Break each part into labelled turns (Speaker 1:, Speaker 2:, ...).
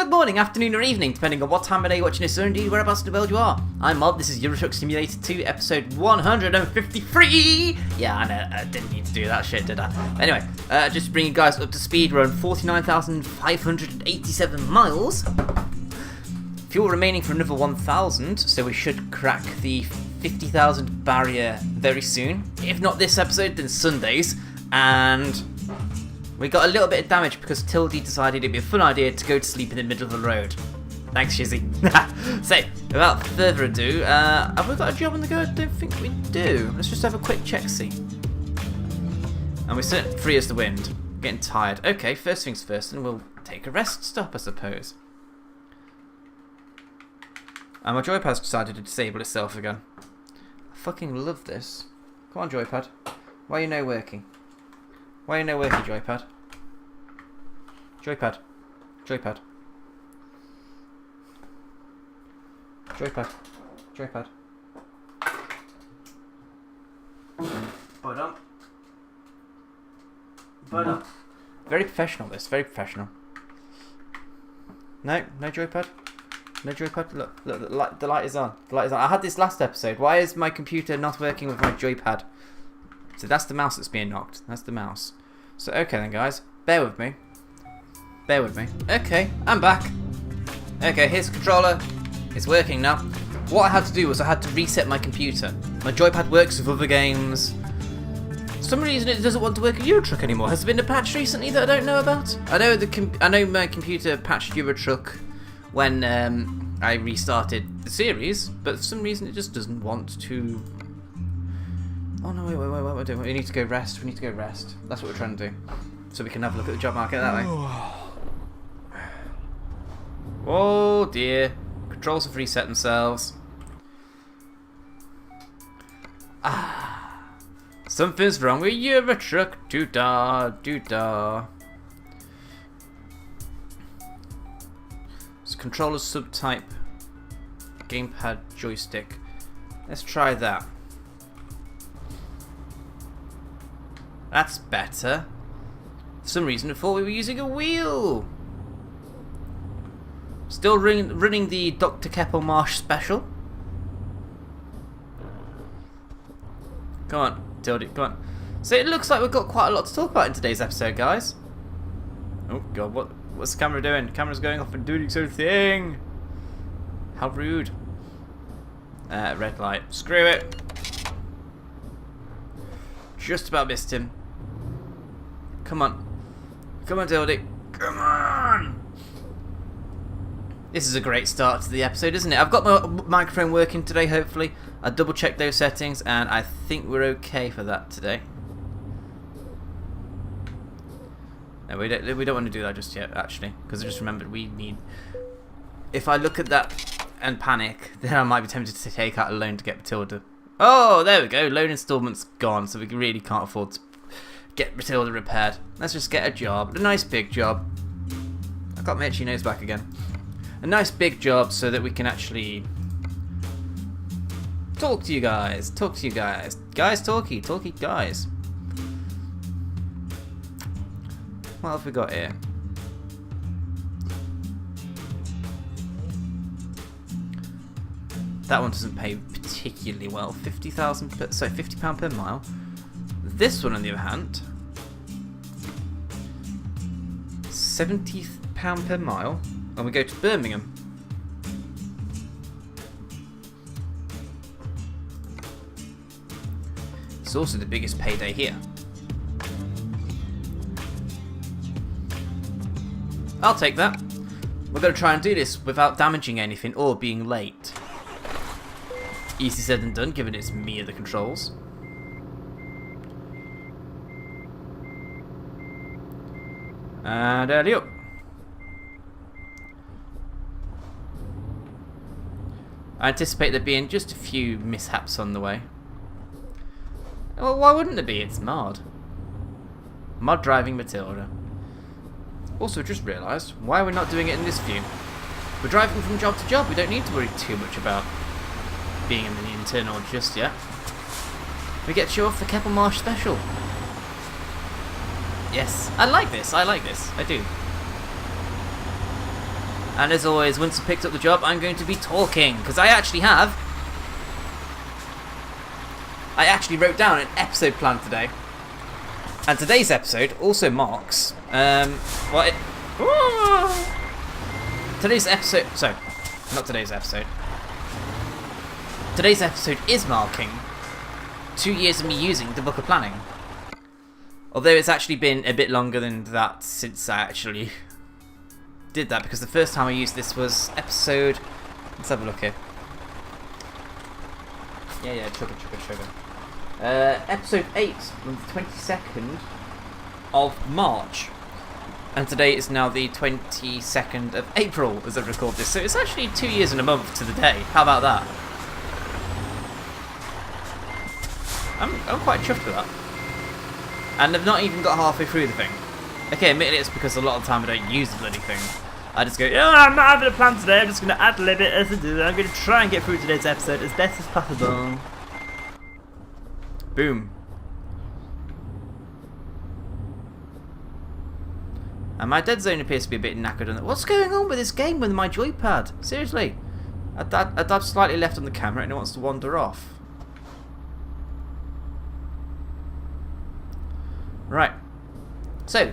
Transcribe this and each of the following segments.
Speaker 1: good morning, afternoon or evening, depending on what time of day you're watching this, or indeed whereabouts in the world you are. I'm MoD, this is Euro Truck Simulator 2, episode 153! Yeah, I know, I didn't need to do that shit, did I? Anyway, just to bring you guys up to speed, we're on 49,587 miles. Fuel remaining for another 1,000, so we should crack the 50,000 barrier very soon. If not this episode, then Sundays. And we got a little bit of damage because Tildy decided it'd be a fun idea to go to sleep in the middle of the road. Thanks, Shizzy. So, without further ado, have we got a job on the go? I don't think we do. Let's just have a quick check-see. And we're certainly free as the wind. Getting tired. Okay, first things first, and we'll take a rest stop, I suppose. And my joypad's decided to disable itself again. I fucking love this. Come on, joypad. Why are you no working? Why are you no working, joypad? Joypad. Joypad. Joypad. Joypad. Bud up. Very professional, this. Very professional. No, no joypad. No joypad. Look, the light is on. The light is on. I had this last episode. Why is my computer not working with my joypad? So that's the mouse that's being knocked. That's the mouse. So okay then, guys. Bear with me. Bear with me. Okay, I'm back. Okay, here's the controller. It's working now. What I had to do was I had to reset my computer. My joypad works with other games. For some reason it doesn't want to work with Euro Truck anymore. Has there been a patch recently that I don't know about? I know my computer patched Euro Truck when I restarted the series, but for some reason it just doesn't want to. Oh no, wait, we're doing. We need to go rest. We need to go rest. That's what we're trying to do, so we can have a look at the job market that way. Oh dear, controls have reset themselves. Something's wrong with Euro Truck. Doo-da, doo-da. Controller subtype gamepad joystick. Let's try that. That's better. For some reason I thought we were using a wheel. Still running the Dr. Keppelmarsh special. Come on, Tildy, come on. So it looks like we've got quite a lot to talk about in today's episode, guys. Oh god, what's the camera doing? The camera's going off and doing its own thing. How rude. Red light. Screw it. Just about missed him. Come on. Come on, Tildy. Come on. This is a great start to the episode, isn't it? I've got my microphone working today, hopefully. I double checked those settings and I think we're okay for that today. No, we don't want to do that just yet, actually, because I just remembered we need. If I look at that and panic, then I might be tempted to take out a loan to get Matilda. Oh, there we go. Loan installment's gone, so we really can't afford to get Matilda repaired. Let's just get a job, a nice big job. I got my itchy nose back again. A nice big job so that we can actually talk to you guys. Talk to you guys. Guys, talky guys. What have we got here? That one doesn't pay particularly well. £50 per mile. This one, on the other hand, £70 per mile, and we go to Birmingham. It's also the biggest payday here. I'll take that. We're going to try and do this without damaging anything or being late. Easy said than done, given it's me at the controls. And early up. I anticipate there being just a few mishaps on the way. Well, why wouldn't there be? It's MoD. MoD driving Matilda. Also, just realised, why are we not doing it in this view? We're driving from job to job, we don't need to worry too much about being in the internal just yet. We get to show off the Keppelmarsh special. Yes, I like this, I do. And as always, once I've picked up the job, I'm going to be talking, because I actually wrote down an episode plan today. And today's episode also marks, today's episode is marking 2 years of me using the Book of Planning. Although it's actually been a bit longer than that since I actually did that, because the first time I used this was episode... Let's have a look here. Yeah, sugar. Episode 8 on the 22nd of March. And today is now the 22nd of April as I record this. So it's actually 2 years and a month to the day. How about that? I'm quite chuffed with that. And I've not even got halfway through the thing. Okay, admittedly it's because a lot of the time I don't use the bloody thing. I just go, oh, I'm not having a plan today, I'm just going to ad-lib it as I do. I'm going to try and get through today's episode as best as possible. Boom. And my dead zone appears to be a bit knackered on it. What's going on with this game with my joypad? Seriously. I dabbed slightly left on the camera and it wants to wander off. Right. So,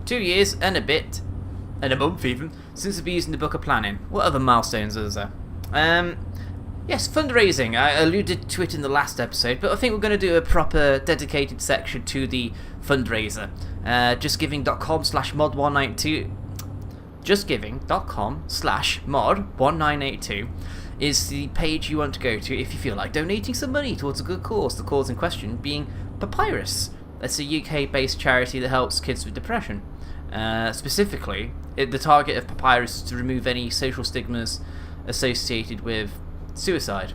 Speaker 1: 2 years and a bit, and a month even, since I've been using the Book of Planning. What other milestones is there? Yes, fundraising. I alluded to it in the last episode, but I think we're going to do a proper dedicated section to the fundraiser. Justgiving.com/mod1982 justgiving.com/mod1982 is the page you want to go to if you feel like donating some money towards a good cause. The cause in question being Papyrus. That's a UK-based charity that helps kids with depression. Specifically, the target of Papyrus is to remove any social stigmas associated with suicide,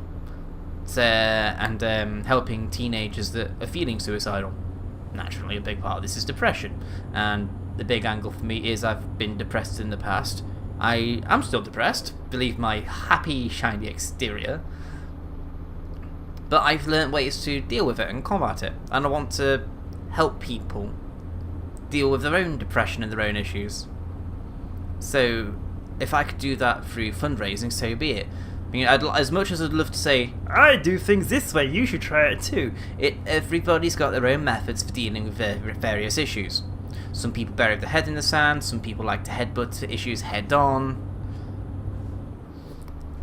Speaker 1: and helping teenagers that are feeling suicidal. Naturally, a big part of this is depression, and the big angle for me is I've been depressed in the past. I'm still depressed, believe my happy, shiny exterior, but I've learnt ways to deal with it and combat it, and I want to help people deal with their own depression and their own issues. So, if I could do that through fundraising, so be it. I mean, as much as I'd love to say, I do things this way, you should try it too. Everybody's got their own methods for dealing with various issues. Some people bury their head in the sand, some people like to headbutt issues head on.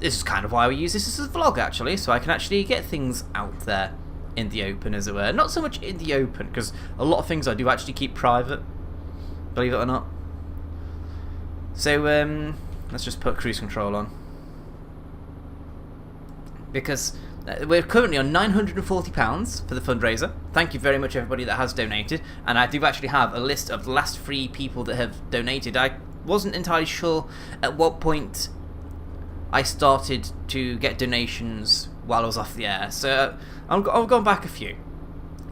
Speaker 1: This is kind of why we use this as a vlog, actually, so I can actually get things out there in the open, as it were. Not so much in the open, because a lot of things I do actually keep private, believe it or not. So, let's just put cruise control on. Because we're currently on £940 for the fundraiser. Thank you very much everybody that has donated, and I do actually have a list of the last 3 people that have donated. I wasn't entirely sure at what point I started to get donations while I was off the air, so I'm going back a few,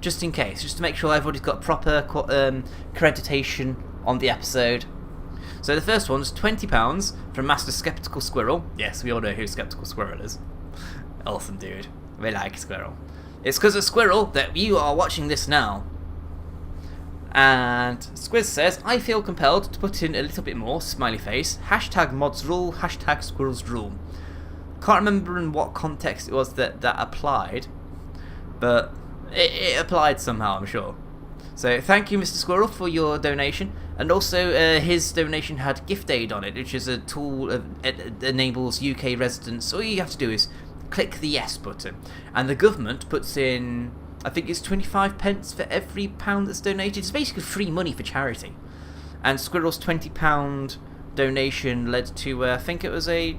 Speaker 1: just in case, just to make sure everybody's got proper accreditation on the episode. So the first one was £20 from Master Skeptical Squirrel. Yes, we all know who Skeptical Squirrel is. Awesome dude. We like Squirrel. It's because of Squirrel that you are watching this now. And Squiz says, I feel compelled to put in a little bit more, smiley face, #modsrule, #squirrelsrule. Can't remember in what context it was that applied, but it applied somehow, I'm sure. So thank you, Mr. Squirrel, for your donation. And also, his donation had gift aid on it, which is a tool that enables UK residents. All you have to do is click the yes button, and the government puts in, I think it's 25 pence for every £1 that's donated. It's basically free money for charity. And Squirrel's £20 donation led to, I think it was a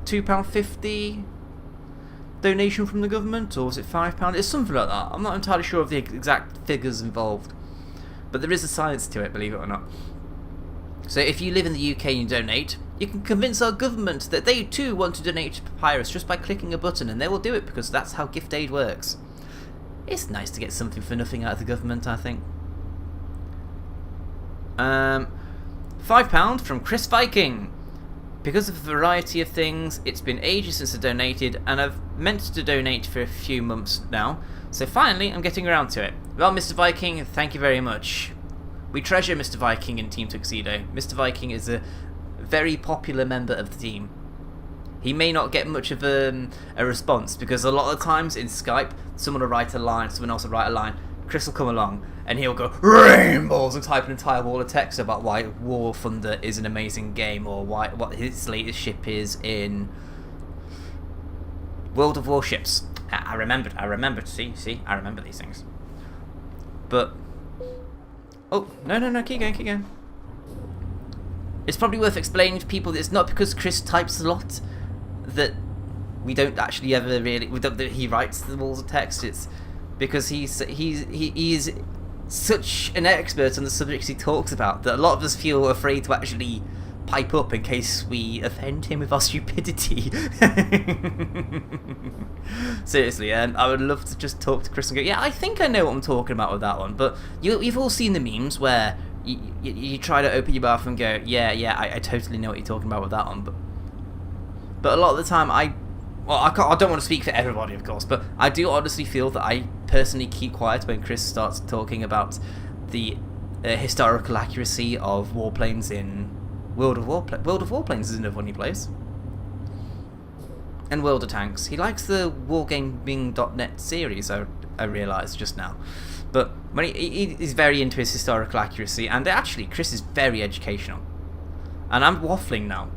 Speaker 1: £2.50 donation from the government, or was it £5? It's something like that. I'm not entirely sure of the exact figures involved, but there is a science to it, believe it or not. So if you live in the UK and you donate, you can convince our government that they too want to donate to Papyrus just by clicking a button, and they will do it because that's how gift aid works. It's nice to get something for nothing out of the government, I think. £5 from Chris Viking. Because of a variety of things, it's been ages since I donated, and I've meant to donate for a few months now, so finally I'm getting around to it. Well, Mr. Viking, thank you very much. We treasure Mr. Viking in Team Tuxedo. Mr. Viking is a very popular member of the team. He may not get much of a response, because a lot of the times in Skype, someone will write a line, someone else will write a line, Chris will come along, and he'll go, rainbows, and type an entire wall of text about why War Thunder is an amazing game, or what his latest ship is in World of Warships. I remembered, see, I remember these things. But, oh, no, keep going. It's probably worth explaining to people that it's not because Chris types a lot that we don't actually ever really, that he writes the walls of text. It's because he's such an expert on the subjects he talks about that a lot of us feel afraid to actually pipe up in case we offend him with our stupidity. Seriously, I would love to just talk to Chris and go, yeah, I think I know what I'm talking about with that one. But you've all seen the memes where you try to open your mouth and go, yeah, I totally know what you're talking about with that one. But a lot of the time, I don't want to speak for everybody, of course, but I do honestly feel that I personally keep quiet when Chris starts talking about the historical accuracy of warplanes in World of Warplanes is another one he plays. And World of Tanks. He likes the wargaming.net series, I realised just now. But when he's very into his historical accuracy, and actually Chris is very educational. And I'm waffling now,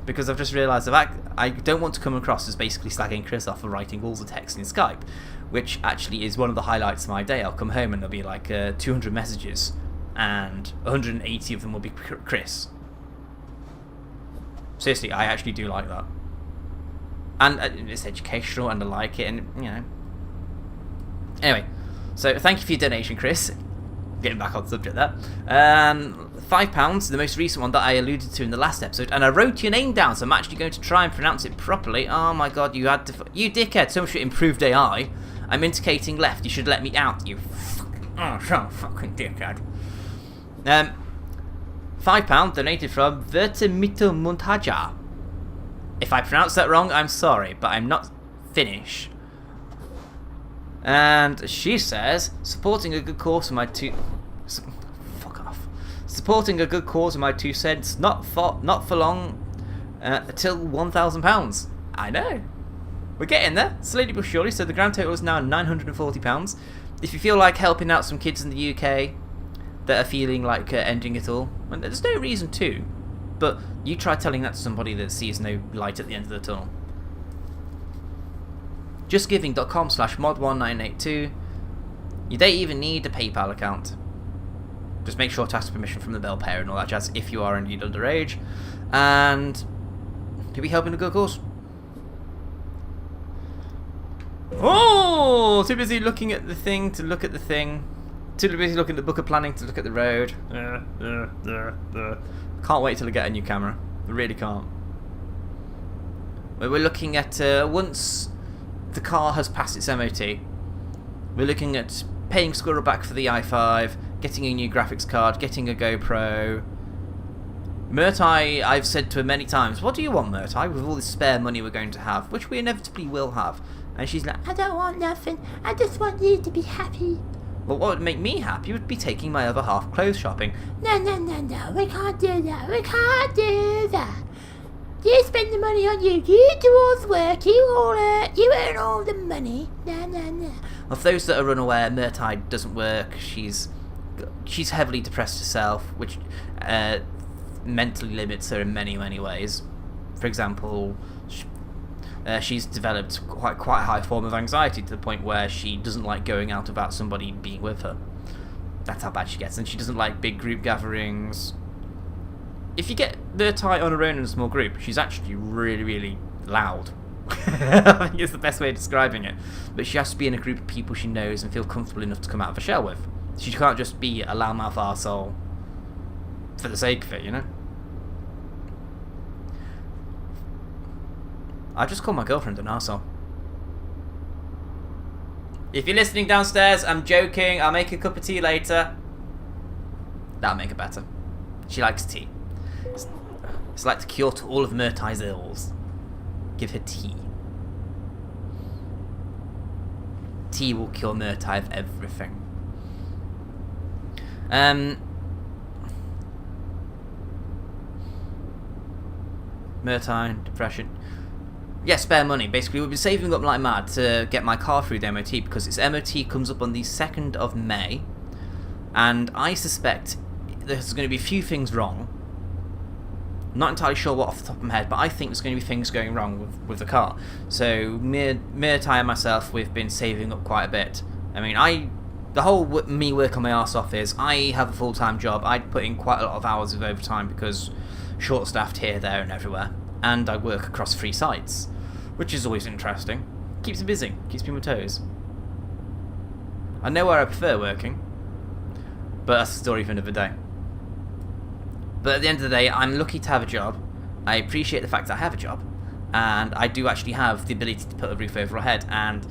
Speaker 1: because I've just realised that I don't want to come across as basically slagging Chris off for writing walls of text in Skype, which actually is one of the highlights of my day. I'll come home and there'll be like 200 messages, and 180 of them will be Chris. Seriously, I actually do like that. And it's educational, and I like it, and, you know. Anyway, so thank you for your donation, Chris. Getting back on the subject there. £5, the most recent one that I alluded to in the last episode, and I wrote your name down, so I'm actually going to try and pronounce it properly. Oh my god, you dickhead, so much for improved AI. I'm indicating left, you should let me out, you fucking dickhead. £5 donated from Vertimito Montaja. If I pronounce that wrong, I'm sorry, but I'm not Finnish. And she says, supporting a good cause with my Supporting a good cause with my 2 cents, not for long, till £1,000. I know. We're getting there, slowly but surely, so the grand total is now £940. If you feel like helping out some kids in the UK that are feeling like ending it all, and there's no reason to, but you try telling that to somebody that sees no light at the end of the tunnel. JustGiving.com/mod1982. You don't even need a PayPal account. Just make sure to ask permission from the bill payer and all that jazz if you are indeed underage. And you'll be helping a good cause. Oh! Too busy looking at the thing to look at the thing. Too busy looking at the book of planning to look at the road. Can't wait till I get a new camera. I really can't. We're looking at once the car has passed its MOT, we're looking at paying Squirrel back for the i5, getting a new graphics card, getting a GoPro. Murtai, I've said to her many times, what do you want, Murtai, with all this spare money we're going to have, which we inevitably will have. And she's like, I don't want nothing, I just want you to be happy. Well, what would make me happy would be taking my other half clothes shopping. No, we can't do that. You spend the money on you. You do all the work. You earn all the money. No. Well, for those that are unaware, Murtai doesn't work. She's heavily depressed herself, which mentally limits her in many ways. For example, she's developed quite a high form of anxiety to the point where she doesn't like going out without somebody being with her. That's how bad she gets, and she doesn't like big group gatherings. If you get Murtai on her own in a small group, she's actually really loud. I think it's the best way of describing it. But she has to be in a group of people she knows and feel comfortable enough to come out of a shell with. She can't just be a loudmouth arsehole for the sake of it, you know? I just called my girlfriend an arsehole. If you're listening downstairs, I'm joking. I'll make a cup of tea later. That'll make it better. She likes tea. It's like the cure to all of Murtai's ills. Give her tea. Tea will cure Murtai of everything. Mertine, depression. Yeah, spare money. Basically, we've been saving up like mad to get my car through the MOT because its MOT comes up on the 2nd of May. And I suspect there's going to be a few things wrong. Not entirely sure what off the top of my head, but I think there's going to be things going wrong with the car. So, Mirtai and myself, we've been saving up quite a bit. I mean, the whole me work on my arse off is I have a full-time job. I'd put in quite a lot of hours of overtime because short-staffed here, there and everywhere. And I work across 3 sites, which is always interesting. Keeps me busy, keeps me on my toes. I know where I prefer working, but that's a story for another day. But at the end of the day, I'm lucky to have a job. I appreciate the fact that I have a job, and I do actually have the ability to put a roof over our head. And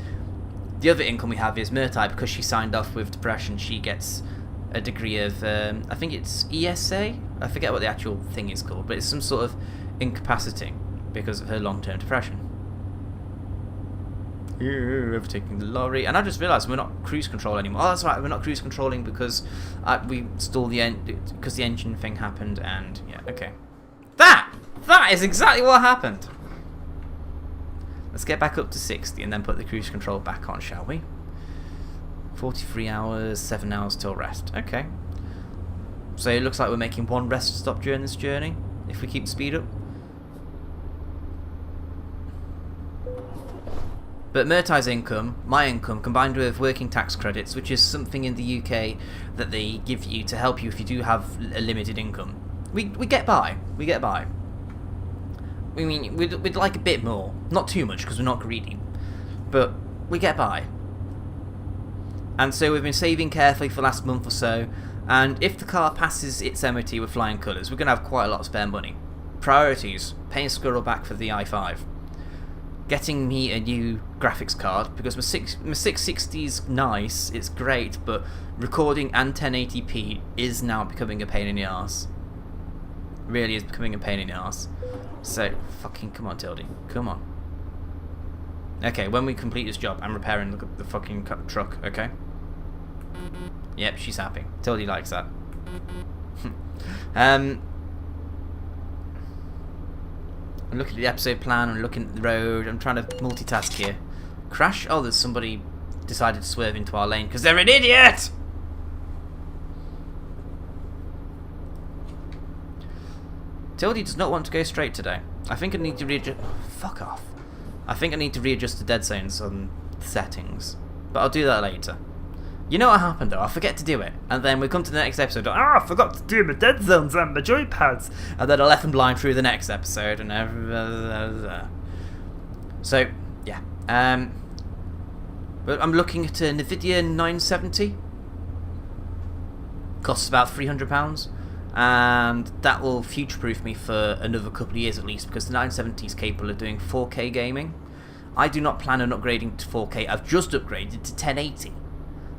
Speaker 1: the other income we have is Mirtai, because she signed off with depression. She gets a degree of, I think it's ESA? I forget what the actual thing is called, but it's some sort of incapacitating because of her long-term depression. Overtaking the lorry, and I just realised we're not cruise control anymore. Oh, that's right, we're not cruise controlling because we stalled because the engine thing happened, and yeah, okay. That is exactly what happened. Let's get back up to 60 and then put the cruise control back on, shall we? 43 hours, 7 hours till rest. Okay. So it looks like we're making 1 rest stop during this journey if we keep the speed up. But Mirtai's income, my income, combined with working tax credits, which is something in the UK that they give you to help you if you do have a limited income. We get by. We get by. I mean, we'd like a bit more. Not too much, because we're not greedy. But we get by. And so we've been saving carefully for the last month or so. And if the car passes its MOT with flying colours, we're going to have quite a lot of spare money. Priorities. Paying Squirrel back for the i5. Getting me a new graphics card, because my 660's nice, it's great, but recording and 1080p is now becoming a pain in the arse. Really is becoming a pain in the arse. So, fucking come on, Tildy. Come on. Okay, when we complete this job, I'm repairing the fucking truck, okay? Yep, she's happy. Tildy likes that. I'm looking at the episode plan, I'm looking at the road, I'm trying to multitask here. Crash? Oh, there's somebody decided to swerve into our lane because they're an idiot! Tildy does not want to go straight today. I think I need to readjust... Fuck off. I think I need to readjust the dead zones on settings. But I'll do that later. You know what happened though? I forget to do it. And then we come to the next episode. I forgot to do my dead zones and my joypads. And then I left them blind through the next episode. And so, yeah. But I'm looking at a NVIDIA 970. Costs about £300. And that will future-proof me for another couple of years at least, because the 970 is capable of doing 4K gaming. I do not plan on upgrading to 4K. I've just upgraded to 1080.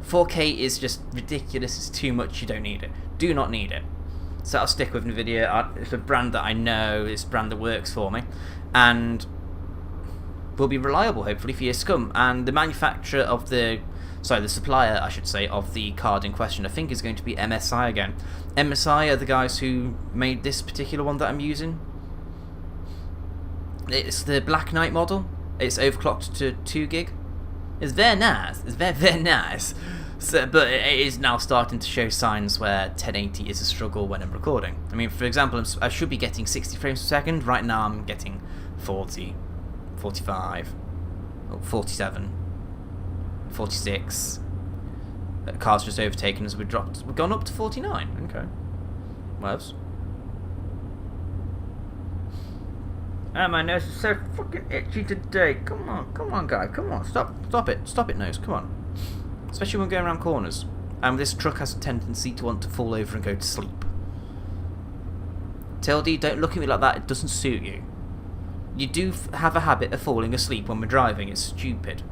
Speaker 1: 4K is just ridiculous. It's too much. You don't need it. Do not need it. So I'll stick with NVIDIA. It's a brand that I know. It's a brand that works for me, and will be reliable hopefully for years to come. And the manufacturer of the supplier, I should say, of the card in question, I think is going to be MSI again. MSI are the guys who made this particular one that I'm using. It's the Black Knight model. It's overclocked to 2 gig. It's very nice. It's very, very nice. So, but it is now starting to show signs where 1080 is a struggle when I'm recording. I mean, for example, I should be getting 60 frames per second. Right now I'm getting 40, 45, 47. 46. The car's just overtaken as we've gone up to 49. Okay. What else? Oh, my nose is so fucking itchy today. Come on, guy. Come on, stop it, nose. Come on. Especially when going around corners. And this truck has a tendency to want to fall over and go to sleep. Tildy, don't look at me like that. It doesn't suit you. You do have a habit of falling asleep when we're driving. It's stupid.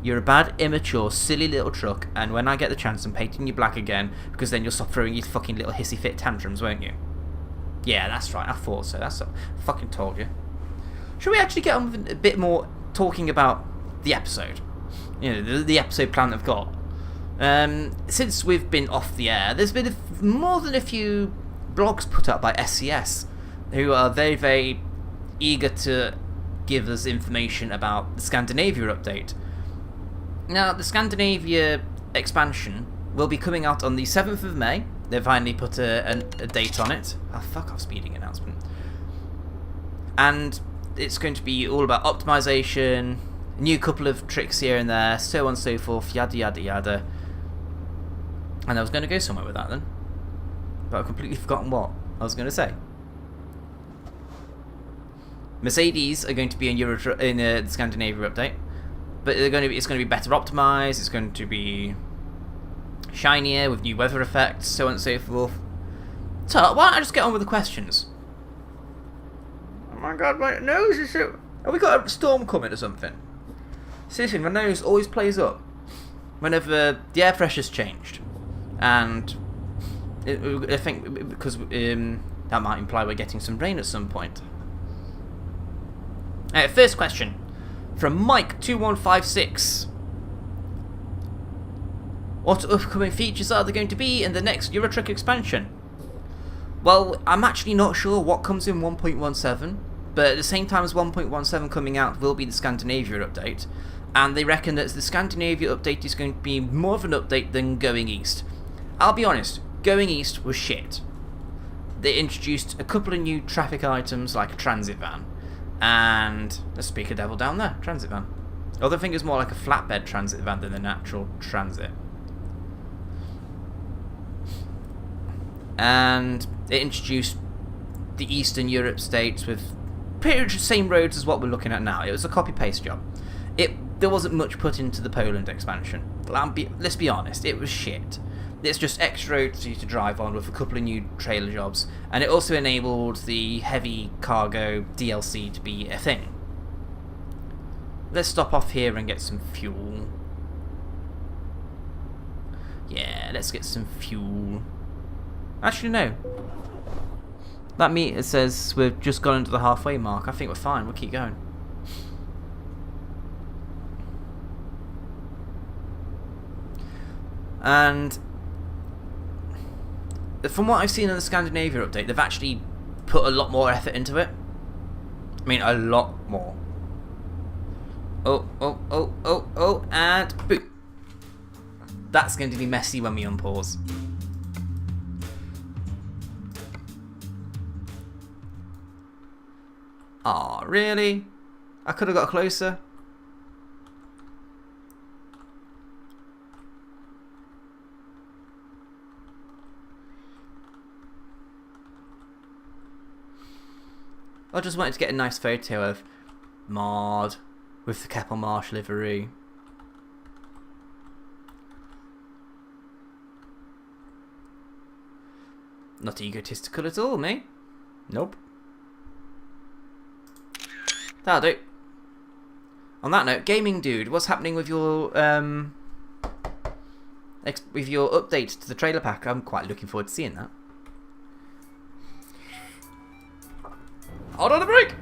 Speaker 1: You're a bad, immature, silly little truck, and when I get the chance, I'm painting you black again, because then you'll stop throwing your fucking little hissy fit tantrums, won't you? Yeah, that's right, I thought so. I fucking told you. Should we actually get on with a bit more talking about the episode? You know, the episode plan I've got. Since we've been off the air, there's been more than a few blogs put up by SCS, who are very, very eager to give us information about the Scandinavia update. Now, the Scandinavia expansion will be coming out on the 7th of May. They've finally put a date on it. Oh, fuck off, speeding announcement. And it's going to be all about optimization, a new couple of tricks here and there, so on and so forth, yada yada yada. And I was going to go somewhere with that then, but I've completely forgotten what I was going to say. Mercedes are going to be in the Scandinavia update, but it's going to be better optimized. It's going to be shinier with new weather effects, so on and so forth. So why don't I just get on with the questions? Oh my god, my nose is so... Have we got a storm coming or something? Seriously, my nose always plays up whenever the air pressure's changed. And I think because that might imply we're getting some rain at some point. First question from Mike2156. What upcoming features are there going to be in the next Euro Truck expansion? Well, I'm actually not sure what comes in 1.17, but at the same time as 1.17 coming out will be the Scandinavia update, and they reckon that the Scandinavia update is going to be more of an update than Going East. I'll be honest, Going East was shit. They introduced a couple of new traffic items like a transit van, and a speaker devil down there, transit van. Although I think it's more like a flatbed transit van than an actual transit. And it introduced the Eastern Europe states with pretty much the same roads as what we're looking at now. It was a copy-paste job. There wasn't much put into the Poland expansion. Let's be honest, it was shit. It's just extra roads for you to drive on with a couple of new trailer jobs, and it also enabled the heavy cargo DLC to be a thing. Let's stop off here and get some fuel. Yeah, let's get some fuel. Actually, no. That meter says we've just gone into the halfway mark. I think we're fine. We'll keep going. And from what I've seen in the Scandinavia update, they've actually put a lot more effort into it. I mean, a lot more. Oh, and boom. That's going to be messy when we unpause. Aw, really? I could have got closer. I just wanted to get a nice photo of MoD with the Keppel Marsh livery. Not egotistical at all, me. Nope. That'll do. On that note, gaming dude, what's happening with your update to the trailer pack? I'm quite looking forward to seeing that. Hold on a break.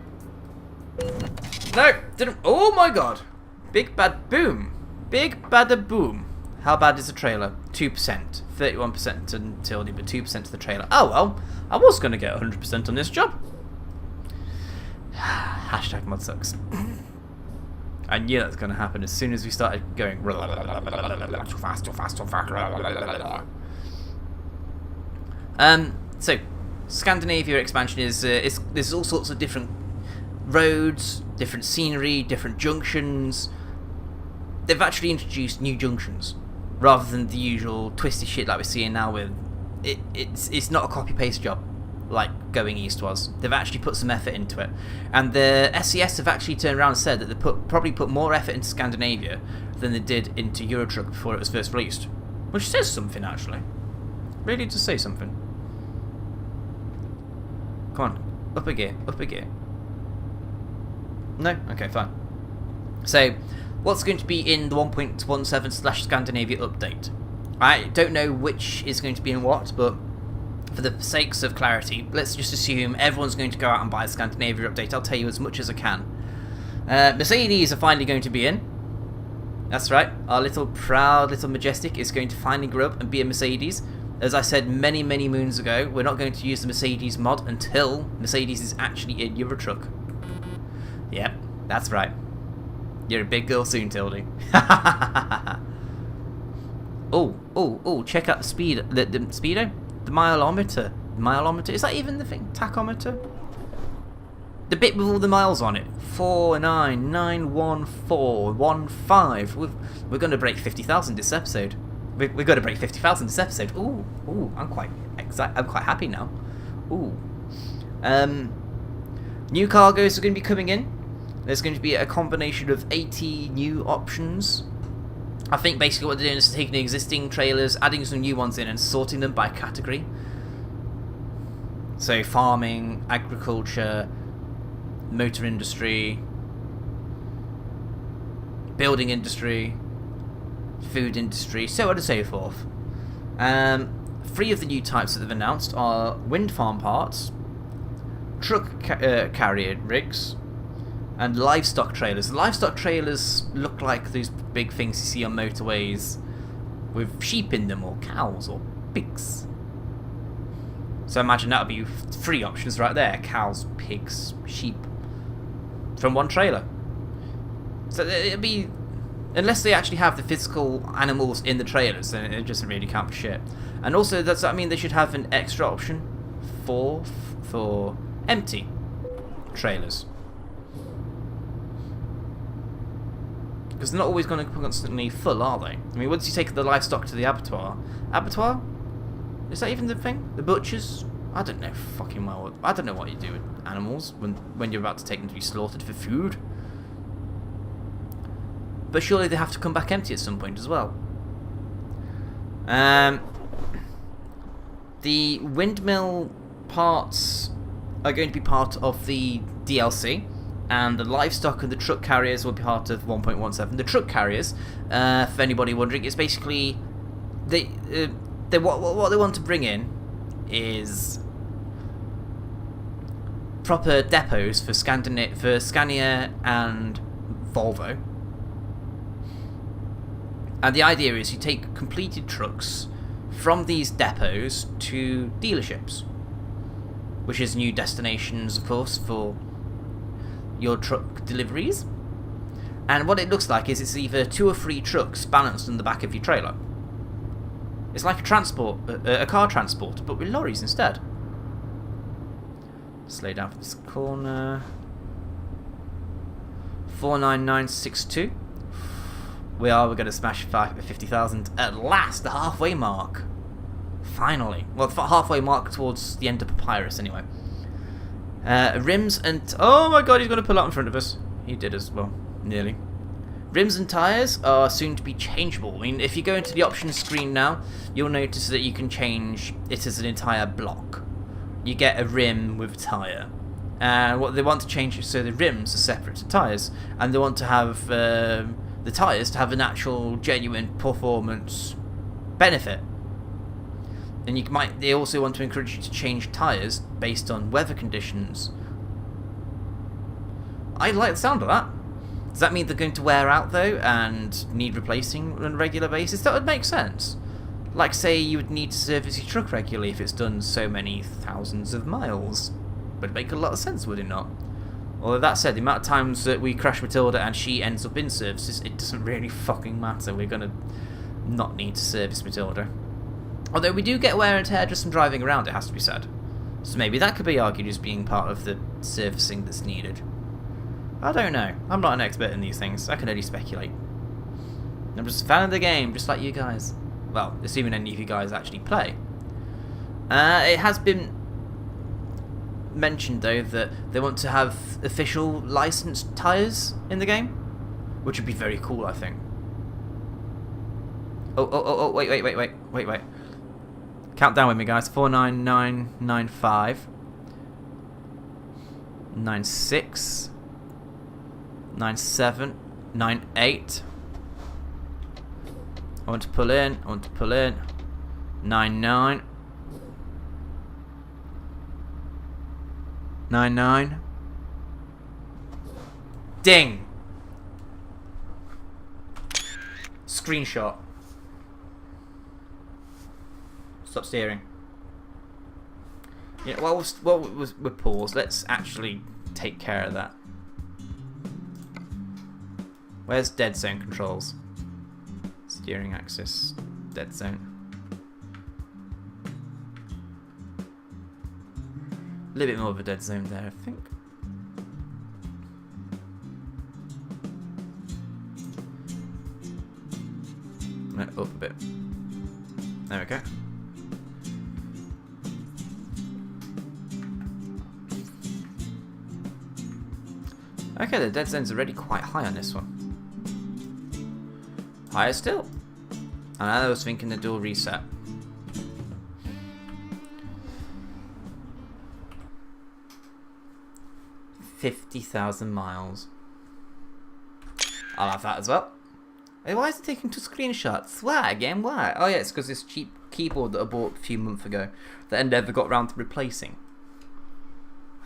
Speaker 1: No, didn't. Oh my god! Big bad boom! Big bada boom! How bad is the trailer? 2%, 31% until the 2% to the trailer. Oh well, I was gonna get 100% on this job. Hashtag mod sucks. I knew that was going to happen as soon as we started going too fast. So Scandinavia expansion is there's all sorts of different roads, different scenery, different junctions. They've actually introduced new junctions rather than the usual twisty shit like we're seeing now. With it's not a copy paste job like Going East was. They've actually put some effort into it, and the SES have actually turned around and said that they probably put more effort into Scandinavia than they did into Euro Truck before it was first released, which says something actually. Really does say something. Come on, up a gear, up a gear. No? Okay, fine. So, what's going to be in the 1.17/Scandinavia update? I don't know which is going to be in what, but for the sakes of clarity, let's just assume everyone's going to go out and buy the Scandinavia update. I'll tell you as much as I can. Mercedes are finally going to be in. That's right, our little proud little Majestic is going to finally grow up and be a Mercedes. As I said many moons ago, we're not going to use the Mercedes mod until Mercedes is actually in Euro Truck. Yep, that's right. You're a big girl soon, Tildy. Oh, check out the speed. The speedo? The mileometer. Mileometer? Is that even the thing? Tachometer? The bit with all the miles on it. 4991415. We're going to break 50,000 this episode. We're going to break 50,000 this episode. Ooh, I'm quite excited. I'm quite happy now. Ooh. New cargoes are going to be coming in. There's going to be a combination of 80 new options. I think basically what they're doing is taking the existing trailers, adding some new ones in, and sorting them by category. So farming, agriculture, motor industry, building industry, food industry, so on and so forth. 3 of the new types that they've announced are wind farm parts, truck carrier rigs, and livestock trailers. The livestock trailers look like those big things you see on motorways with sheep in them, or cows, or pigs. So imagine that would be 3 options right there: cows, pigs, sheep, from one trailer. So it'd be, unless they actually have the physical animals in the trailers, then it doesn't really count for shit. And also, does that mean they should have an extra option for empty trailers? Because they're not always going to be constantly full, are they? I mean, once you take the livestock to the abattoir... Abattoir? Is that even the thing? The butchers? I don't know fucking well. I don't know what you do with animals when you're about to take them to be slaughtered for food. But surely they have to come back empty at some point as well. The windmill parts are going to be part of the DLC, and the livestock and the truck carriers will be part of 1.17. The truck carriers, for anybody wondering, is basically what they want to bring in is proper depots for Scania and Volvo. And the idea is you take completed trucks from these depots to dealerships, which is new destinations, of course, for your truck deliveries. And what it looks like is it's either 2 or 3 trucks balanced on the back of your trailer. It's like a car transport, but with lorries instead. Slow down for this corner. 49962. We're going to smash 50,000 at last, the halfway mark. Finally. Well, the halfway mark towards the end of Papyrus, anyway. Rims and... Oh my god, he's going to pull out in front of us. He did as well, nearly. Rims and tyres are soon to be changeable. I mean, if you go into the options screen now, you'll notice that you can change it as an entire block. You get a rim with a tyre. And what they want to change is so the rims are separate to tyres. And they want to have... the tyres to have an actual genuine performance benefit. And they also want to encourage you to change tyres based on weather conditions. I like the sound of that. Does that mean they're going to wear out though and need replacing on a regular basis? That would make sense. Like, say you would need to service your truck regularly if it's done so many thousands of miles. Would make a lot of sense, would it not? Although that said, the amount of times that we crash Matilda and she ends up in services, it doesn't really fucking matter. We're going to not need to service Matilda. Although we do get wear and tear just from driving around, it has to be said. So maybe that could be argued as being part of the servicing that's needed. I don't know. I'm not an expert in these things. I can only speculate. I'm just a fan of the game, just like you guys. Well, assuming any of you guys actually play. It has been mentioned though that they want to have official licensed tyres in the game, which would be very cool, I think. Oh, wait. Count down with me, guys. 49995 96 97 98. I want to pull in 99 99. Ding. Screenshot. Stop steering. Yeah, while we're paused, let's actually take care of that. Where's dead zone controls? Steering axis, dead zone. A little bit more of a dead zone there, I think. No, up a bit. There we go. Okay, the dead zone's already quite high on this one. Higher still. And I was thinking the dual reset. $50,000 miles. I'll have that as well. Hey, why is it taking 2 screenshots? Why again? Why? Oh yeah, it's because this cheap keyboard that I bought a few months ago that I never got around to replacing.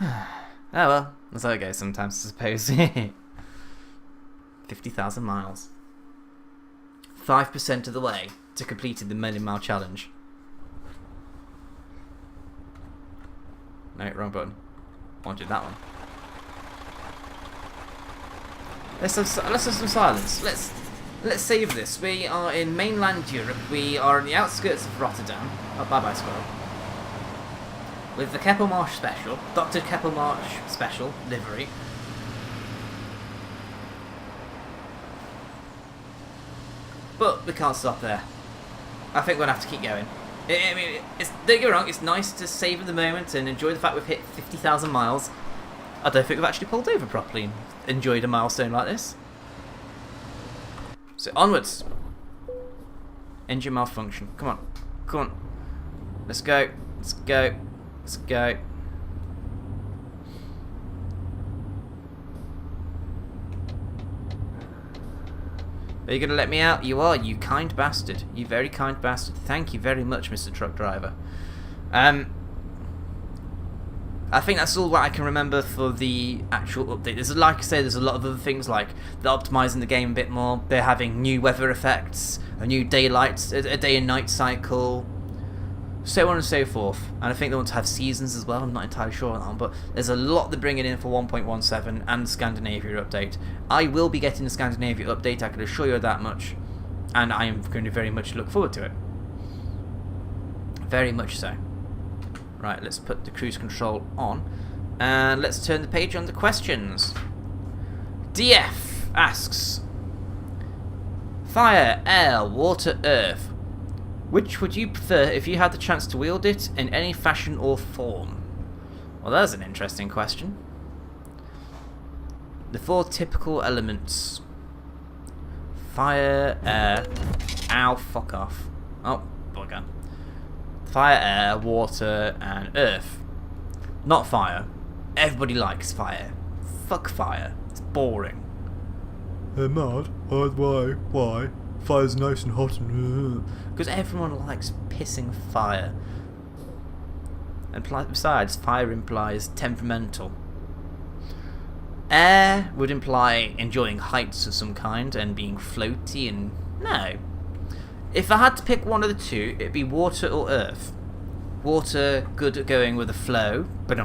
Speaker 1: Oh well, that's how it goes sometimes, I suppose. 50,000 miles. 5% of the way to completing the million-mile challenge. No, wrong button. Wanted that one. Let's have some silence. Let's save this. We are in mainland Europe. We are on the outskirts of Rotterdam. Oh, bye-bye, squirrel. With the Keppelmarsh special, Dr. Keppelmarsh special livery. But we can't stop there. I think we're going to have to keep going. I mean, don't get me wrong, it's nice to savour the moment and enjoy the fact we've hit 50,000 miles. I don't think we've actually pulled over properly and enjoyed a milestone like this. So onwards. Engine malfunction. Come on. Come on. Let's go. Let's go. Let's go. Are you going to let me out? You are, you kind bastard. You very kind bastard. Thank you very much, Mr. Truck Driver. I think that's all that I can remember for the actual update. There's, like I say, there's a lot of other things like they're optimising the game a bit more. They're having new weather effects, a new daylight, a day and night cycle, so on and so forth. And I think they want to have seasons as well. I'm not entirely sure on that one, but there's a lot they're bringing in for 1.17 and the Scandinavia update. I will be getting the Scandinavia update, I can assure you that much, and I am going to very much look forward to it. Very much so. Right, let's put the cruise control on, and let's turn the page on to questions. DF asks, fire, air, water, earth. Which would you prefer if you had the chance to wield it in any fashion or form? Well, that's an interesting question. The 4 typical elements. Fire, air... Ow, fuck off. Oh, bugger. Fire, air, water, and earth. Not fire. Everybody likes fire. Fuck fire. It's boring.
Speaker 2: Mad? Why? Why? Fire's nice and hot and...
Speaker 1: Because everyone likes pissing fire. And besides, fire implies temperamental. Air would imply enjoying heights of some kind and being floaty and... No. If I had to pick one of the two, it'd be water or earth. Water, good at going with the flow, but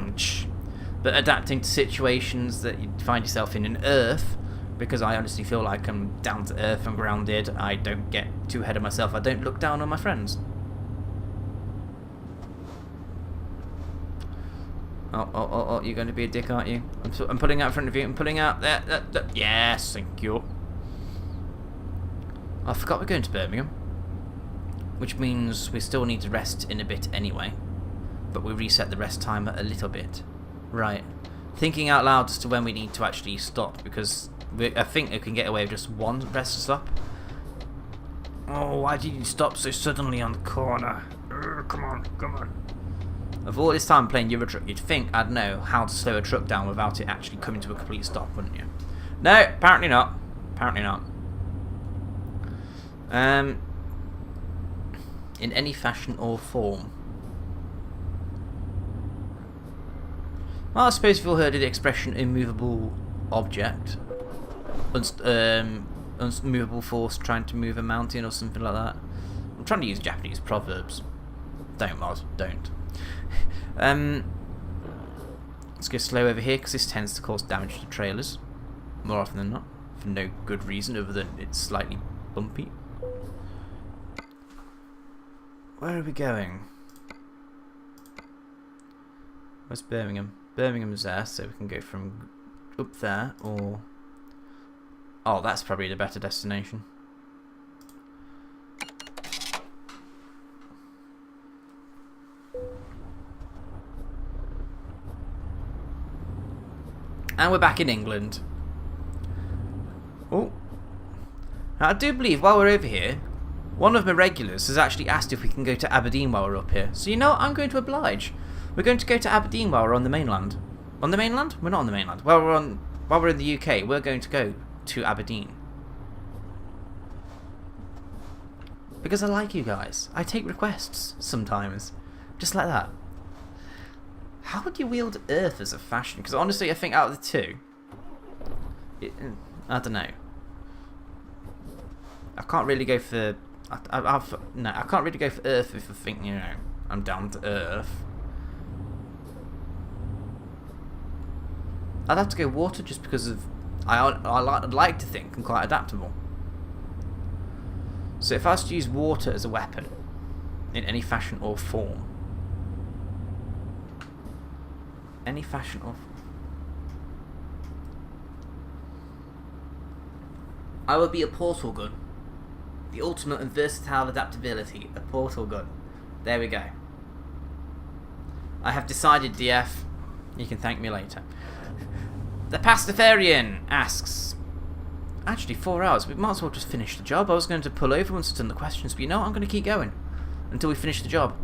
Speaker 1: adapting to situations that you find yourself in earth, because I honestly feel like I'm down to earth and grounded. I don't get too ahead of myself. I don't look down on my friends. Oh, you're going to be a dick, aren't you? I'm pulling out in front of you. I'm pulling out there. Yes, thank you. I forgot we're going to Birmingham, which means we still need to rest in a bit anyway, but we reset the rest timer a little bit. Right. Thinking out loud as to when we need to actually stop, because I think we can get away with just one rest stop. Oh, why did you stop so suddenly on the corner? Come on. Of all this time playing Euro Truck, you'd think I'd know how to slow a truck down without it actually coming to a complete stop, wouldn't you? No, apparently not. Apparently not. In any fashion or form. Well, I suppose you've all heard of the expression immovable object. Unmovable force trying to move a mountain or something like that. I'm trying to use Japanese proverbs. Don't, Mod, don't. Let's go slow over here because this tends to cause damage to trailers more often than not. for no good reason other than it's slightly bumpy. Where are we going? Where's Birmingham? Birmingham's there, so we can go from up there, or... Oh, that's probably the better destination. And we're back in England. Oh. Now, I do believe while we're over here, one of my regulars has actually asked if we can go to Aberdeen while we're up here. So you know what? I'm going to oblige. We're going to go to Aberdeen while we're on the mainland. On the mainland? We're not on the mainland. While we're in the UK, we're going to go to Aberdeen. Because I like you guys. I take requests sometimes. Just like that. How would you wield Earth as a fashion? Because honestly, I think out of the two, I don't know. I can't really go for... I can't really go for Earth if I think, you know, I'm down to Earth. I'd have to go water just because of... I'd like to think I'm quite adaptable. So if I was to use water as a weapon, in any fashion or form, any fashion or form, I would be a portal gun. The ultimate and versatile adaptability, a portal gun. There we go. I have decided, DF. You can thank me later. The Pastafarian asks... Actually, 4 hours. We might as well just finish the job. I was going to pull over once I've done the questions, but you know what? I'm going to keep going until we finish the job.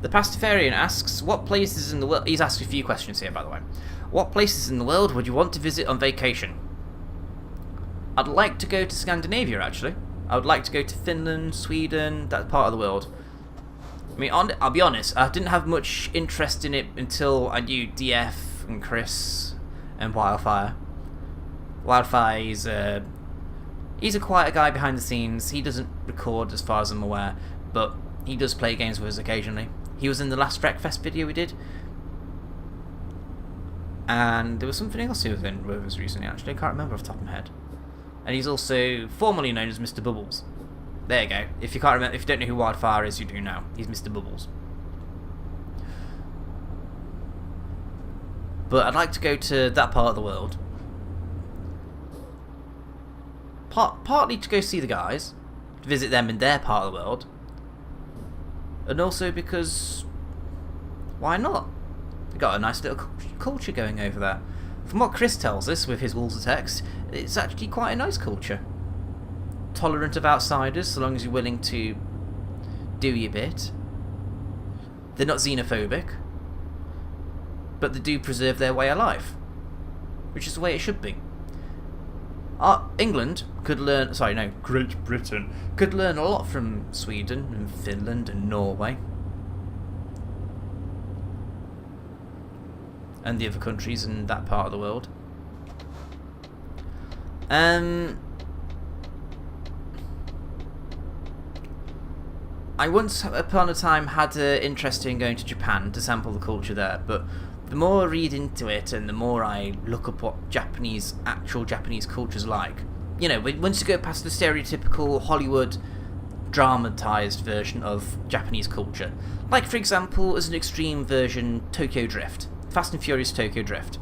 Speaker 1: The Pastafarian asks, what places in the world... He's asked a few questions here, by the way. What places in the world would you want to visit on vacation? I'd like to go to Scandinavia, actually. I would like to go to Finland, Sweden, that part of the world. I mean, I'll be honest, I didn't have much interest in it until I knew DF and Chris and Wildfire. Wildfire, he's a quieter guy behind the scenes. He doesn't record as far as I'm aware, but he does play games with us occasionally. He was in the last Wreckfest video we did. And there was something else he was in with us recently, actually. I can't remember off the top of my head. And he's also formerly known as Mr. Bubbles. There you go. If you can't remember, if you don't know who Wildfire is, you do now. He's Mr. Bubbles. But I'd like to go to that part of the world. Partly to go see the guys, to visit them in their part of the world, and also because why not? They've got a nice little culture going over there. From what Chris tells us with his walls of text, it's actually quite a nice culture. Tolerant of outsiders, so long as you're willing to do your bit. They're not xenophobic, but they do preserve their way of life, which is the way it should be. England could learn, Great Britain could learn a lot from Sweden and Finland and Norway and the other countries in that part of the world. I once upon a time had an interest in going to Japan to sample the culture there, but the more I read into it and the more I look up what actual Japanese culture's like, you know, once you go past the stereotypical Hollywood dramatized version of Japanese culture, like for example, as an extreme version, Tokyo Drift, Fast and Furious Tokyo Drift.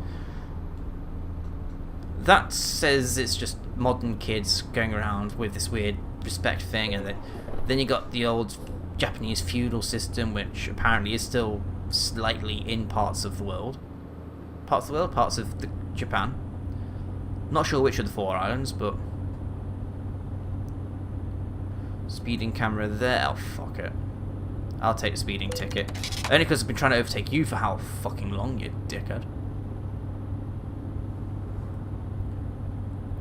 Speaker 1: That says it's just modern kids going around with this weird respect thing, and then you got the old Japanese feudal system, which apparently is still slightly in parts of the world. Parts of Japan. Not sure which of the 4 islands, but... Speeding camera there. Oh, fuck it. I'll take the speeding ticket. Only because I've been trying to overtake you for how fucking long, you dickhead.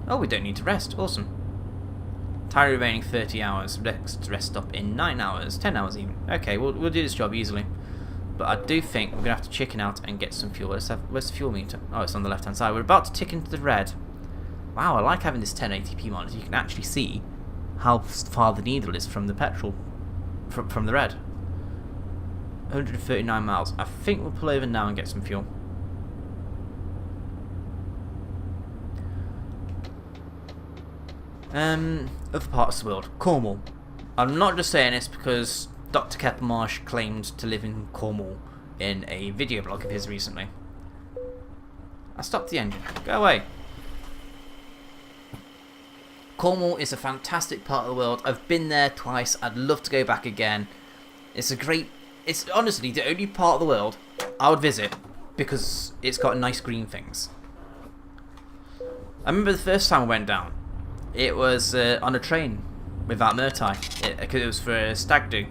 Speaker 1: Oh, we don't need to rest. Awesome. Time remaining 30 hours. Next rest stop in 9 hours. 10 hours even. Okay, we'll do this job easily. But I do think we're going to have to chicken out and get some fuel. Where's the fuel meter? Oh, it's on the left hand side. We're about to tick into the red. Wow, I like having this 1080p monitor. You can actually see how far the needle is from the petrol. From the red. 139 miles. I think we'll pull over now and get some fuel. Other parts of the world. Cornwall. I'm not just saying this because Dr. Keppelmarsh claimed to live in Cornwall in a video blog of his recently. I stopped the engine. Go away. Cornwall is a fantastic part of the world. I've been there twice. I'd love to go back again. It's honestly the only part of the world I would visit because it's got nice green things. I remember the first time I went down. It was on a train without Murtai. It was for a stag do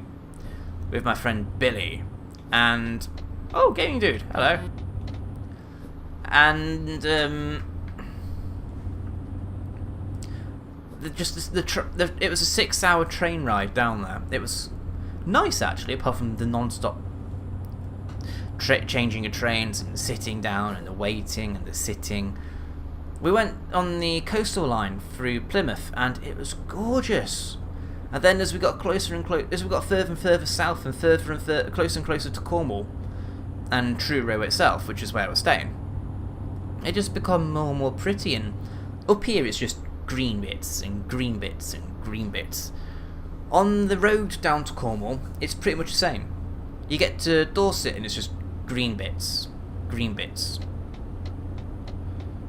Speaker 1: with my friend Billy. And... oh, gaming dude. Hello. And... it was a 6-hour train ride down there. It was nice, actually, apart from the non-stop changing of trains and sitting down and the waiting and the sitting. We went on the coastal line through Plymouth and it was gorgeous. And then as we got closer and closer, as we got further and further south and closer and closer to Cornwall and Truro itself, which is where I was staying, it just become more and more pretty. And up here it's just green bits and green bits and green bits. On the road down to Cornwall, it's pretty much the same. You get to Dorset and it's just green bits, green bits.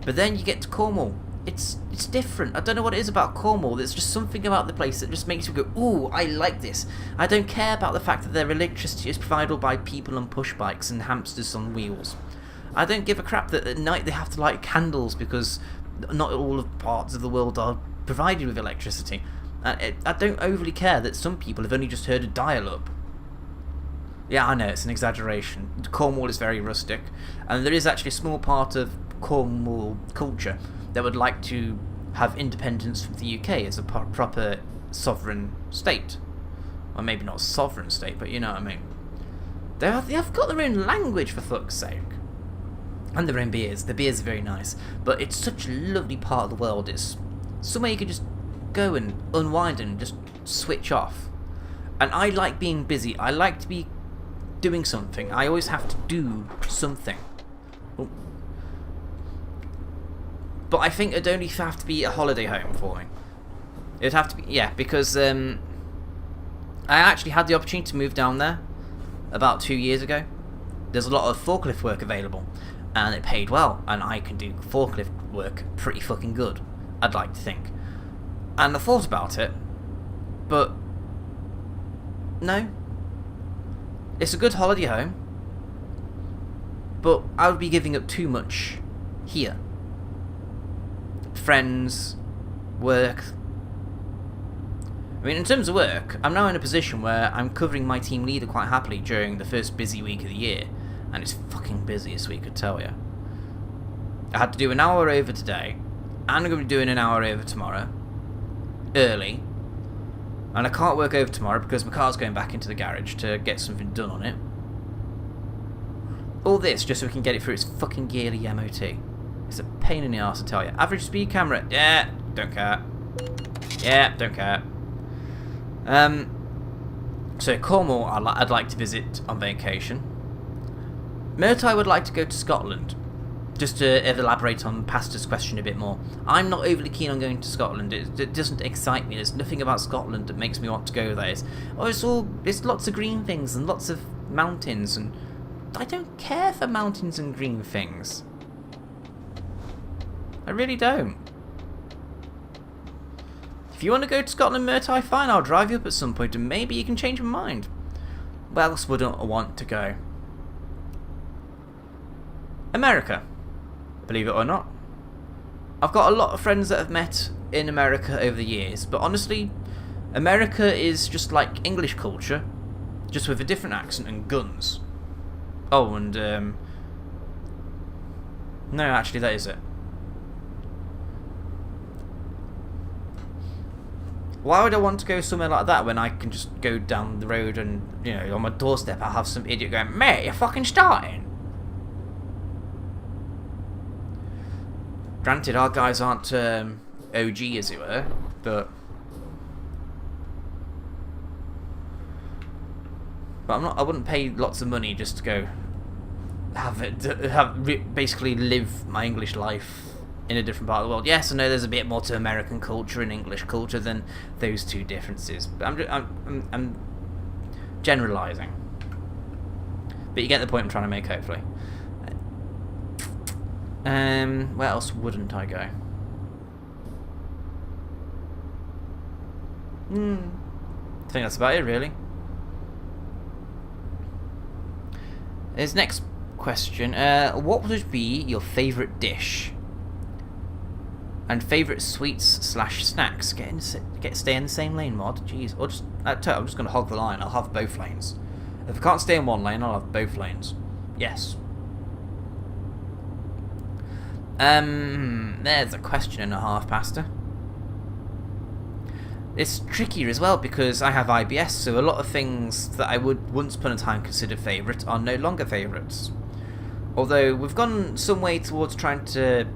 Speaker 1: But then you get to Cornwall, it's different. I don't know what it is about Cornwall. There's just something about the place that just makes you go, ooh, I like this. I don't care about the fact that their electricity is provided by people on push bikes and hamsters on wheels. I don't give a crap that at night they have to light candles because not all of parts of the world are provided with electricity. I don't overly care that some people have only just heard of dial-up. Yeah, I know, it's an exaggeration. Cornwall is very rustic, and there is actually a small part of Cornwall culture that would like to have independence from the UK as a proper sovereign state. Or maybe not a sovereign state, but you know what I mean. They have got their own language, for fuck's sake. And their own beers. The beers are very nice. But it's such a lovely part of the world. It's somewhere you can just go and unwind and just switch off. And I like being busy. I like to be doing something. I always have to do something. But I think it'd only have to be a holiday home for me. It'd have to be, yeah, because I actually had the opportunity to move down there about 2 years ago. There's a lot of forklift work available, and it paid well, and I can do forklift work pretty fucking good, I'd like to think. And I thought about it, but no. It's a good holiday home, but I would be giving up too much here. Friends, work. I mean, in terms of work, I'm now in a position where I'm covering my team leader quite happily during the first busy week of the year, and it's fucking busy this week, I tell you. I had to do an hour over today, and I'm going to be doing an hour over tomorrow, early, and I can't work over tomorrow because my car's going back into the garage to get something done on it. All this just so we can get it through its fucking yearly MOT. It's a pain in the arse, I tell you. Average speed camera, yeah, don't care. Yeah, don't care. So Cornwall, I'd like to visit on vacation. Murtai would like to go to Scotland. Just to elaborate on Pastor's question a bit more. I'm not overly keen on going to Scotland. It doesn't excite me. There's nothing about Scotland that makes me want to go there. It's lots of green things and lots of mountains, and I don't care for mountains and green things. I really don't. If you want to go to Scotland, Murtai, fine, I'll drive you up at some point and maybe you can change your mind. Where else wouldn't I want to go? America. Believe it or not. I've got a lot of friends that have met in America over the years, but honestly, America is just like English culture, just with a different accent and guns. Oh, and no, actually that is it. Why would I want to go somewhere like that when I can just go down the road and, you know, on my doorstep I'll have some idiot going, mate, you're fucking starting? Granted, our guys aren't OG, as it were, but I wouldn't pay lots of money just to go basically live my English life in a different part of the world. Yes, I know there's a bit more to American culture and English culture than those two differences, but I'm generalising. But you get the point I'm trying to make, hopefully. Where else wouldn't I go? I think that's about it, really. His next question: what would be your favourite dish? And favourite sweets / snacks? Stay in the same lane, mod. Jeez, or just I'm just gonna hog the line. I'll have both lanes. If I can't stay in one lane, I'll have both lanes. Yes. There's a question and a half, Pastor. It's trickier as well because I have IBS, so a lot of things that I would once upon a time consider favourite are no longer favourites. Although we've gone some way towards trying to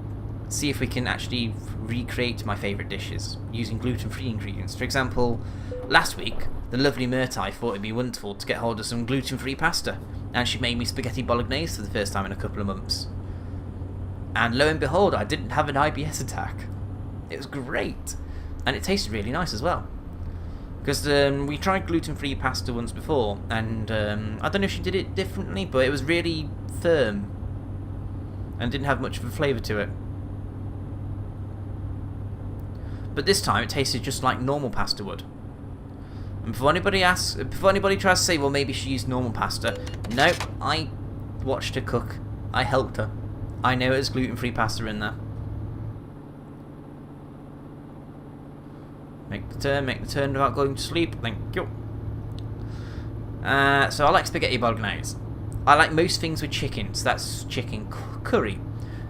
Speaker 1: see if we can actually recreate my favourite dishes using gluten-free ingredients. For example, last week, the lovely Myrtai thought it'd be wonderful to get hold of some gluten-free pasta, and she made me spaghetti bolognese for the first time in a couple of months. And lo and behold, I didn't have an IBS attack. It was great. And it tasted really nice as well. Because we tried gluten-free pasta once before, and I don't know if she did it differently, but it was really firm and didn't have much of a flavour to it. But this time it tasted just like normal pasta would. And before anybody tries to say, well, maybe she used normal pasta, no, I watched her cook. I helped her. I know there's gluten-free pasta in there. Make the turn without going to sleep. Thank you. So I like spaghetti bolognese. I like most things with chicken, so that's chicken curry.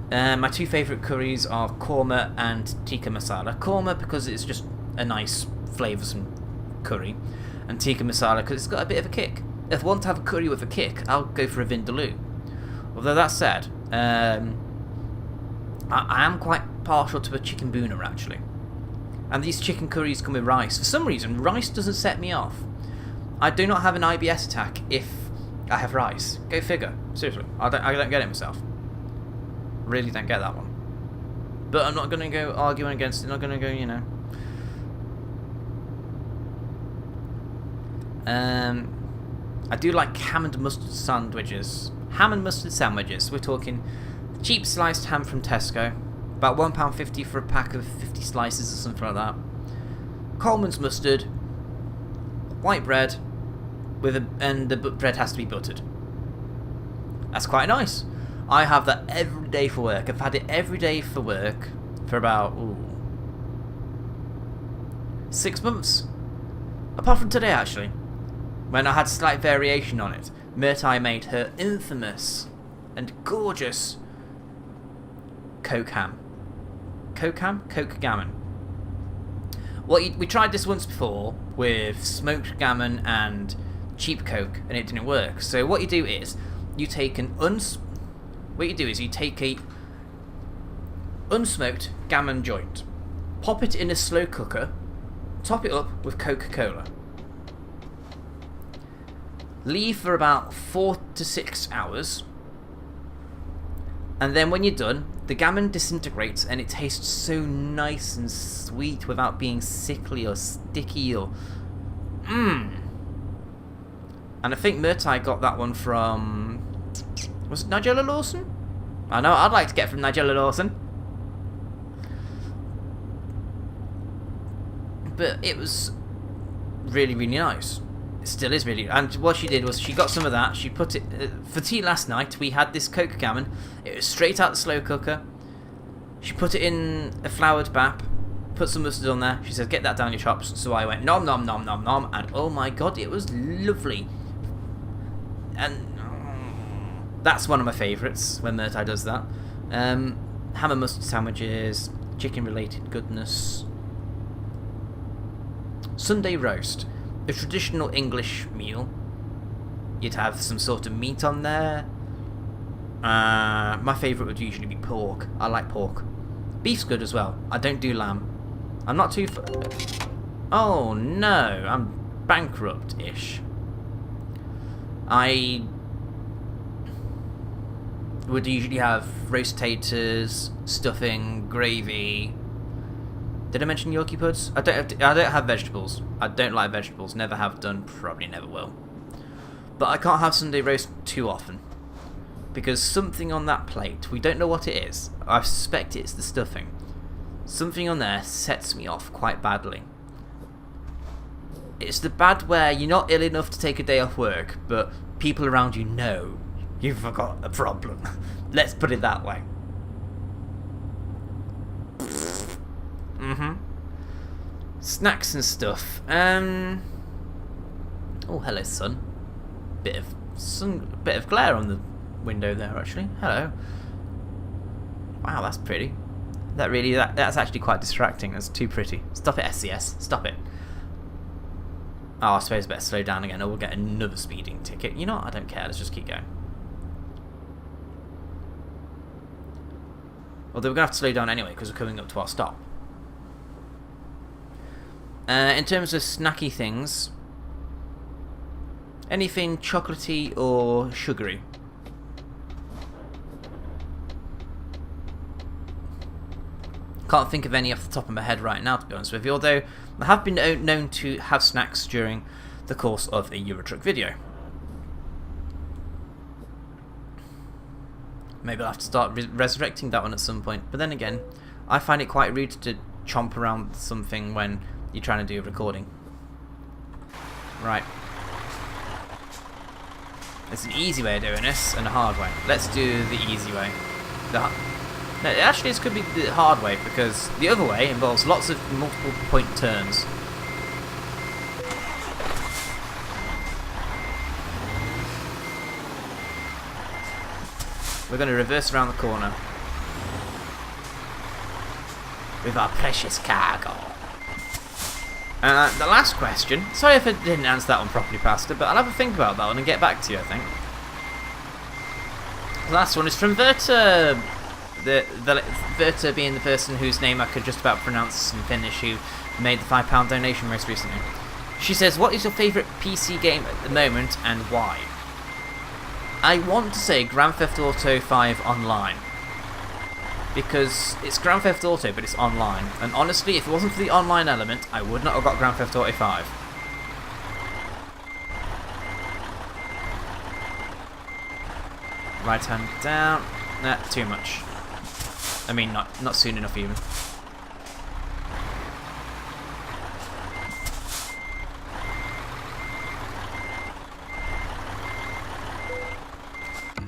Speaker 1: My two favourite curries are korma and tikka masala. Korma because it's just a nice flavoursome curry, and tikka masala because it's got a bit of a kick. If I want to have a curry with a kick, I'll go for a vindaloo. Although that said, I am quite partial to a chicken bhuna actually. And these chicken curries come with rice. For some reason, rice doesn't set me off. I do not have an IBS attack if I have rice. Go figure. Seriously, I don't get it myself. Really don't get that one. But I'm not going to go arguing against it. I'm not going to go, you know. I do like ham and mustard sandwiches. Ham and mustard sandwiches. We're talking cheap sliced ham from Tesco. About £1.50 for a pack of 50 slices or something like that. Coleman's mustard, white bread, and the bread has to be buttered. That's quite nice. I have that every day for work. I've had it every day for work for about 6 months. Apart from today, actually, when I had slight variation on it. Myrtai made her infamous and gorgeous Coke ham. Coke ham? Coke gammon. Well, we tried this once before with smoked gammon and cheap Coke, and it didn't work. So what you do is you take a unsmoked gammon joint, pop it in a slow cooker, top it up with Coca-Cola, leave for about 4 to 6 hours, and then when you're done, the gammon disintegrates and it tastes so nice and sweet without being sickly or sticky or... And I think Myrtai got that one from... Was it Nigella Lawson? I know, I'd like to get from Nigella Lawson. But it was really, really nice. It still is really... And what she did was she got some of that. She put it... for tea last night, we had this Coke gammon. It was straight out the slow cooker. She put it in a floured bap. Put some mustard on there. She said, get that down your chops. So I went, nom, nom, nom, nom, nom. And oh my god, it was lovely. And... that's one of my favourites, when Myrtai does that. Ham and mustard sandwiches. Chicken-related goodness. Sunday roast. A traditional English meal. You'd have some sort of meat on there. My favourite would usually be pork. I like pork. Beef's good as well. I don't do lamb. I'm not too... oh no, I'm bankrupt-ish. would usually have roast taters, stuffing, gravy. Did I mention Yorkie puds? I don't have vegetables. I don't like vegetables. Never have done. Probably never will. But I can't have Sunday roast too often, because something on that plate, we don't know what it is. I suspect it's the stuffing. Something on there sets me off quite badly. It's the bad where you're not ill enough to take a day off work, but people around you know you've got a problem. Let's put it that way. Snacks and stuff. Oh, hello, sun. Bit of glare on the window there, actually. Hello. Wow, that's pretty. That's actually quite distracting. That's too pretty. Stop it, SCS. Stop it. Oh, I suppose I better slow down again, or we'll get another speeding ticket. You know what? I don't care. Let's just keep going. Although we're going to have to slow down anyway, because we're coming up to our stop. In terms of snacky things, anything chocolatey or sugary? Can't think of any off the top of my head right now, to be honest with you, although I have been known to have snacks during the course of a Eurotruck video. Maybe I'll have to start resurrecting that one at some point, but then again, I find it quite rude to chomp around something when you're trying to do a recording. Right. There's an easy way of doing this and a hard way. Let's do the easy way. No, actually, this could be the hard way, because the other way involves lots of multiple point turns. We're going to reverse around the corner with our precious cargo. The last question, sorry if I didn't answer that one properly, Pastor, but I'll have a think about that one and get back to you, I think. The last one is from Verta. Verta being the person whose name I could just about pronounce in Finnish, who made the £5 donation most recently. She says, what is your favourite PC game at the moment and why? I want to say Grand Theft Auto 5 Online, because it's Grand Theft Auto but it's online, and honestly if it wasn't for the online element I would not have got Grand Theft Auto 5. Right hand down. Nah, too much. I mean, not soon enough even.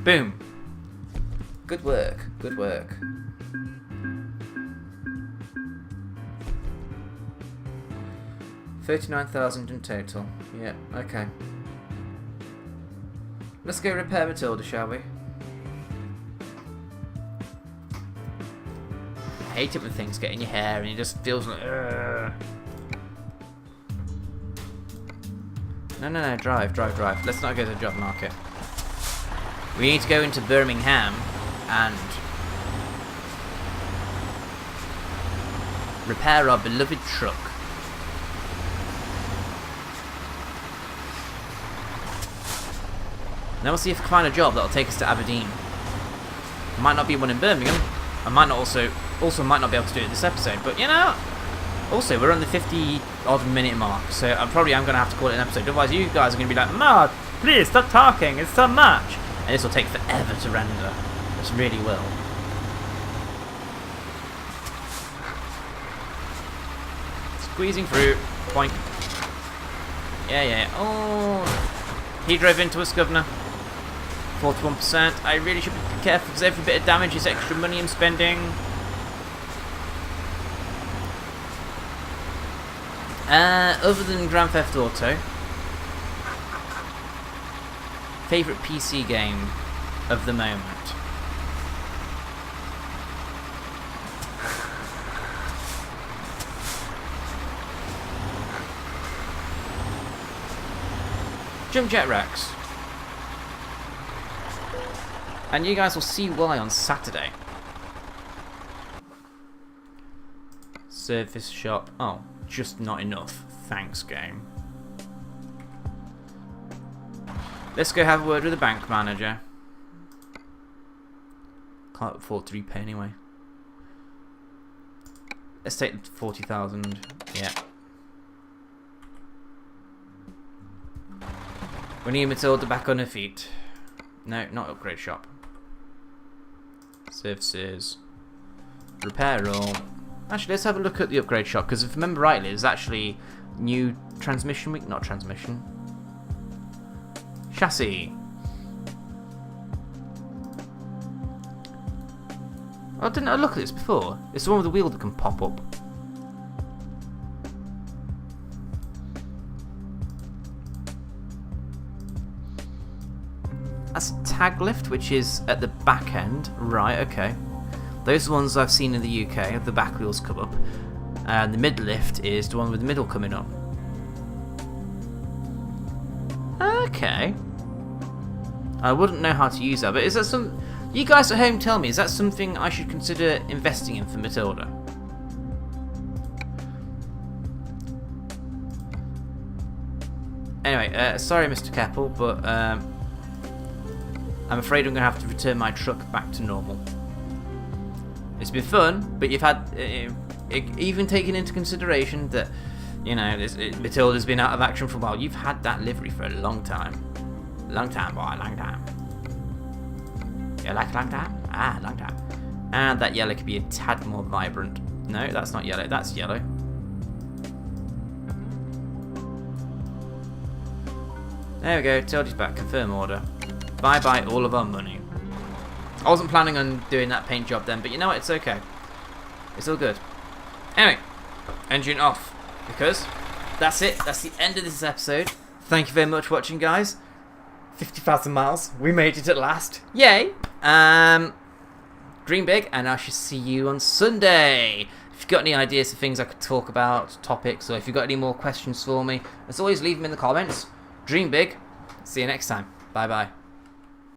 Speaker 1: Boom. Good work. Good work. $39,000 in total. Yeah. Okay. Let's go repair Matilda, shall we? I hate it when things get in your hair and it just feels like. Ugh. No, drive. Let's not go to the job market. We need to go into Birmingham and repair our beloved truck. Then we'll see if we can find a job that'll take us to Aberdeen. Might not be one in Birmingham. I might not also might not be able to do it this episode, but you know. Also, we're on the 50-odd minute mark, so I'm going to have to call it an episode. Otherwise, you guys are going to be like, "Mad, please stop talking. It's so much." And this will take forever to render. This really will. Squeezing through. Boink. Yeah. Oh, he drove into us, Governor. 41%. I really should be careful because every bit of damage is extra money I'm spending. Other than Grand Theft Auto, favourite PC game of the moment? Jump Jet Rex. And you guys will see why on Saturday. Service shop. Oh, just not enough. Thanks, game. Let's go have a word with the bank manager. Can't afford to repay anyway. Let's take 40,000. Yeah. We need Matilda back on her feet. No, not upgrade shop. Services. Repair all. Actually, let's have a look at the upgrade shop, because if I remember rightly, there's actually new transmission week. Not transmission. Chassis. Oh, didn't I look at this before? It's the one with the wheel that can pop up. That's a tag lift, which is at the back end. Right, okay. Those are the ones I've seen in the UK, the back wheels come up. And the mid lift is the one with the middle coming up. Okay. I wouldn't know how to use that, but is that some... You guys at home tell me, is that something I should consider investing in for Matilda? Anyway, sorry Mr. Keppel, but I'm afraid I'm going to have to return my truck back to normal. It's been fun, but you've had, even taking into consideration that, you know, Matilda's been out of action for a while, you've had that livery for a long time. Long time, boy, long time. You like long time? Ah, long time. And that yellow could be a tad more vibrant. No, that's not yellow, that's yellow. There we go, Tildy's back, confirm order. Bye bye all of our money. I wasn't planning on doing that paint job then, but you know what, it's okay. It's all good. Anyway, engine off. Because that's it, that's the end of this episode. Thank you very much for watching, guys. 50,000 miles, we made it at last. Yay! Dream big, and I shall see you on Sunday. If you've got any ideas of things I could talk about, topics, or if you've got any more questions for me, as always, leave them in the comments. Dream big. See you next time. Bye bye.